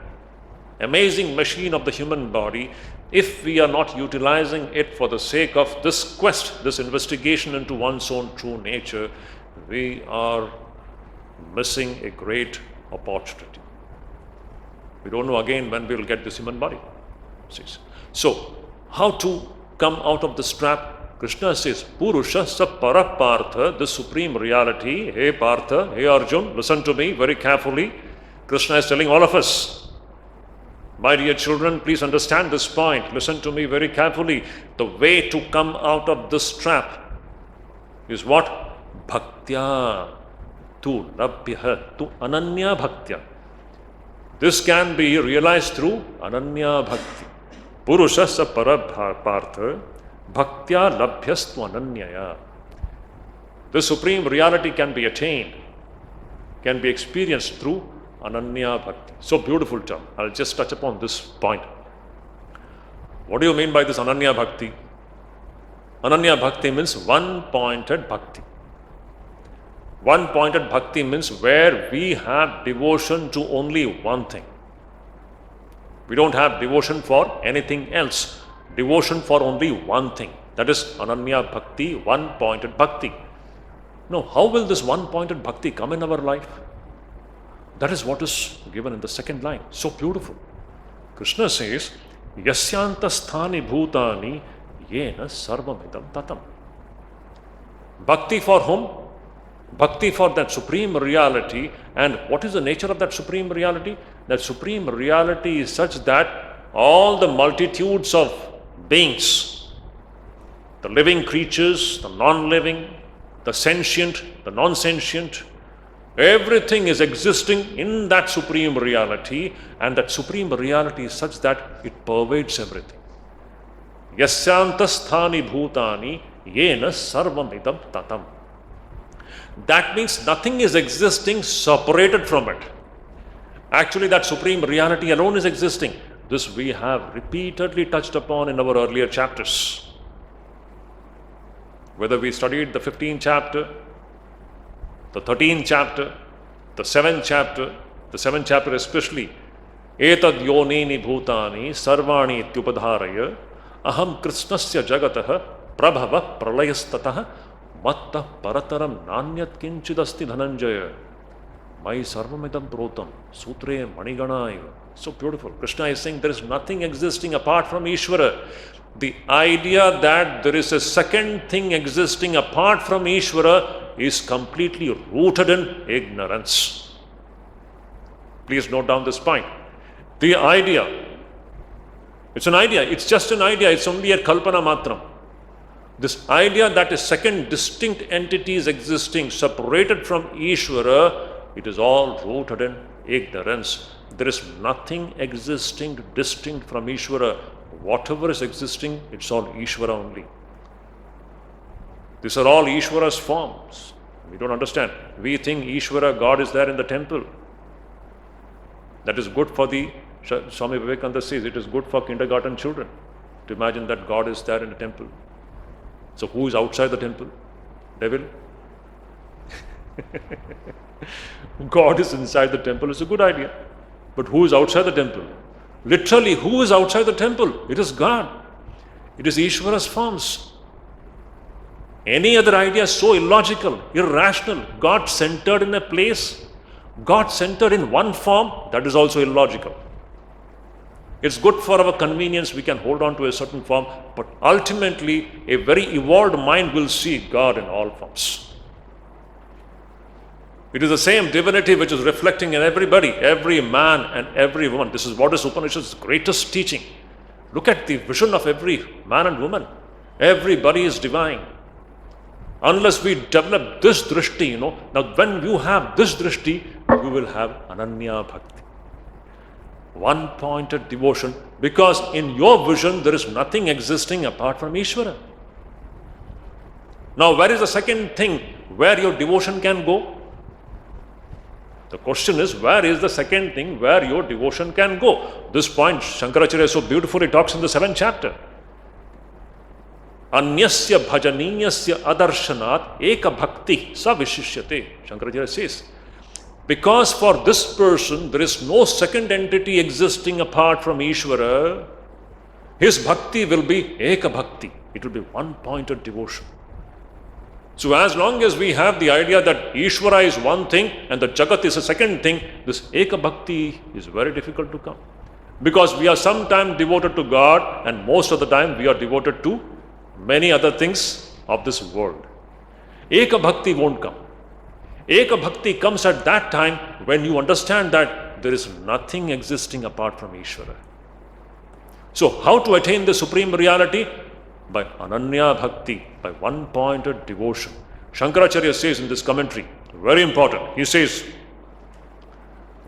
amazing machine of the human body, if we are not utilizing it for the sake of this quest, this investigation into one's own true nature, we are missing a great opportunity. We don't know again when we will get this human body. So, how to come out of this trap? Krishna says, Purusha sa Parapartha, the supreme reality. Hey Partha, hey Arjun, listen to me very carefully. Krishna is telling all of us, my dear children, please understand this point. Listen to me very carefully. The way to come out of this trap is what? Bhaktya tu labhyah tu ananya bhaktya. This can be realized through ananya bhakti. Purusha sa Parapartha Bhaktya labhyastu ananyaya. The supreme reality can be attained, can be experienced through ananya bhakti. So beautiful term. I'll just touch upon this point. What do you mean by this ananya bhakti? Ananya bhakti means one-pointed bhakti. One-pointed bhakti means where we have devotion to only one thing. We don't have devotion for anything else. Devotion for only one thing. That is ananya bhakti, one-pointed bhakti. Now, how will this one-pointed bhakti come in our life? That is what is given in the second line. So beautiful. Krishna says, Yasyantasthani bhutani yena sarvamidam tatam. Bhakti for whom? Bhakti for that supreme reality. And what is the nature of that supreme reality? That supreme reality is such that all the multitudes of beings, the living creatures, the non-living, the sentient, the non-sentient, everything is existing in that supreme reality, and that supreme reality is such that it pervades everything. Yasyantasthani bhutani yena sarvamidam tatam. That means nothing is existing separated from it. Actually, that supreme reality alone is existing. This we have repeatedly touched upon in our earlier chapters. Whether we studied the 15th chapter, the 13th chapter, the 7th chapter especially, etad yonini bhutani sarvani ityupadharaya aham krishnasya jagatah prabhava pralayastataha matta parataram nanyat kinchidasti dhananjaya mai sarvamidam protam sutre maniganaiva. So beautiful. Krishna is saying there is nothing existing apart from Ishvara. The idea that there is a second thing existing apart from Ishvara is completely rooted in ignorance. Please note down this point. The idea, it's an idea, it's just an idea, it's only a kalpana matram. This idea that a second distinct entity is existing separated from Ishvara, it is all rooted in ignorance. There is nothing existing distinct from Ishvara. Whatever is existing, it's all Ishvara only. These are all Ishvara's forms. We don't understand. We think Ishvara, God is there in the temple. That is good for the, Swami Vivekananda says, it is good for kindergarten children to imagine that God is there in the temple. So who is outside the temple? Devil? God is inside the temple. It's a good idea. But who is outside the temple? Literally, who is outside the temple? It is God. It is Ishvara's forms. Any other idea is so illogical, irrational. God centered in a place, God centered in one form, that is also illogical. It's good for our convenience, we can hold on to a certain form, but ultimately a very evolved mind will see God in all forms. It is the same divinity which is reflecting in everybody, every man and every woman. This is what is Upanishad's greatest teaching. Look at the vision of every man and woman. Everybody is divine. Unless we develop this drishti, now when you have this drishti, you will have ananya bhakti. One-pointed devotion, because in your vision there is nothing existing apart from Ishvara. Now where is the second thing where your devotion can go? The question is, where is the second thing where your devotion can go? This point Shankaracharya so beautifully talks in the 7th chapter. Anyasya bhajaniyasya adarsanat eka bhakti sa vishishyate. Shankaracharya says, because for this person there is no second entity existing apart from Ishvara, his bhakti will be eka bhakti. It will be one-pointed devotion. So as long as we have the idea that Ishvara is one thing and the Jagat is a second thing, this Eka Bhakti is very difficult to come. Because we are sometimes devoted to God and most of the time we are devoted to many other things of this world. Eka Bhakti won't come. Eka Bhakti comes at that time when you understand that there is nothing existing apart from Ishvara. So how to attain the supreme reality? By Ananya Bhakti, by one-pointed devotion. Shankaracharya says in this commentary, very important, he says,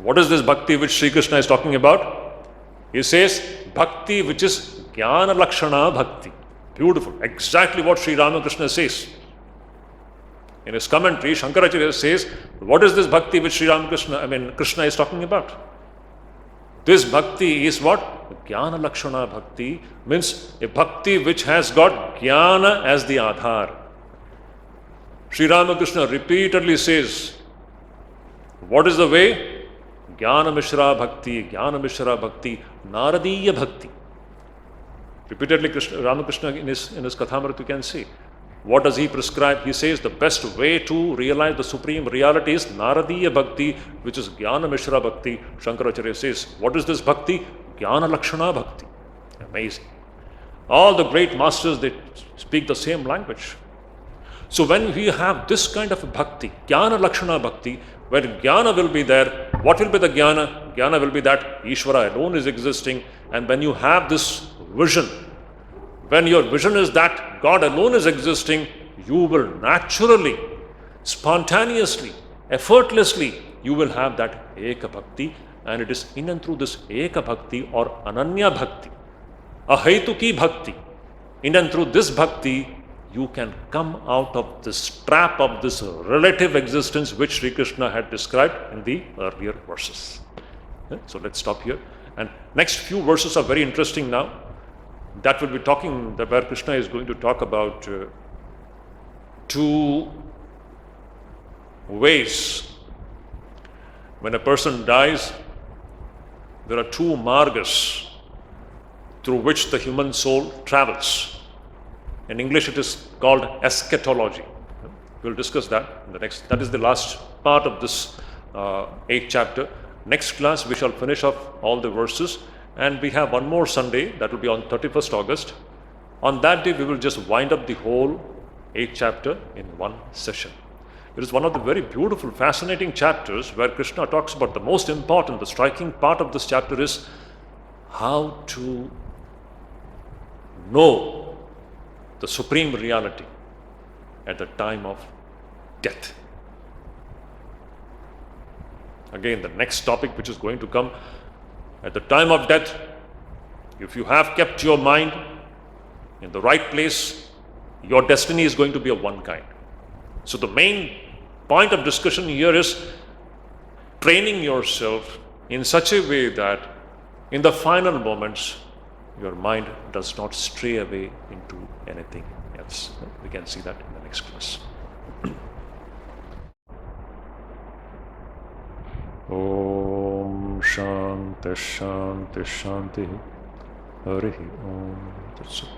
what is this Bhakti which Sri Krishna is talking about? He says, Bhakti which is Jnana Lakshana Bhakti. Beautiful, exactly what Sri Ramakrishna says. In his commentary, Shankaracharya says, what is this Bhakti which Krishna is talking about? This Bhakti is what? Jnana Lakshana Bhakti means a Bhakti which has got Jnana as the Adhar. Sri Ramakrishna repeatedly says, what is the way? Jnana Mishra Bhakti, Jnana Mishra Bhakti, Naradiya Bhakti. Repeatedly Ramakrishna in his Kathamrita you can see. What does he prescribe? He says the best way to realize the supreme reality is Naradiya Bhakti, which is Jnana Mishra Bhakti. Shankaracharya says, what is this Bhakti? Jnana Lakshana Bhakti. Amazing. All the great masters, they speak the same language. So when we have this kind of a Bhakti, Jnana Lakshana Bhakti, where Jnana will be there, what will be the Jnana? Jnana will be that Ishvara alone is existing. And when you have this vision, when your vision is that God alone is existing, you will naturally, spontaneously, effortlessly, you will have that Eka Bhakti, and it is in and through this Eka Bhakti or Ananya Bhakti, Ahaituki Bhakti, in and through this Bhakti, you can come out of this trap of this relative existence which Sri Krishna had described in the earlier verses. So let's stop here. And next few verses are very interesting now. That will be talking, where Krishna is going to talk about two ways. When a person dies, there are two margas through which the human soul travels. In English, it is called eschatology. We'll discuss that in the next. That is the last part of this 8th chapter. Next class, we shall finish off all the verses, and we have one more Sunday, that will be on 31st August. On that day, we will just wind up the whole 8th chapter in one session. It is one of the very beautiful, fascinating chapters where Krishna talks about the most important, the striking part of this chapter is how to know the supreme reality at the time of death. Again, the next topic which is going to come, at the time of death, if you have kept your mind in the right place, your destiny is going to be of one kind. So the main point of discussion here is training yourself in such a way that in the final moments, your mind does not stray away into anything else. We can see that in the next class. Om Shanti Shanti Shanti Harihi Om Tat Sat.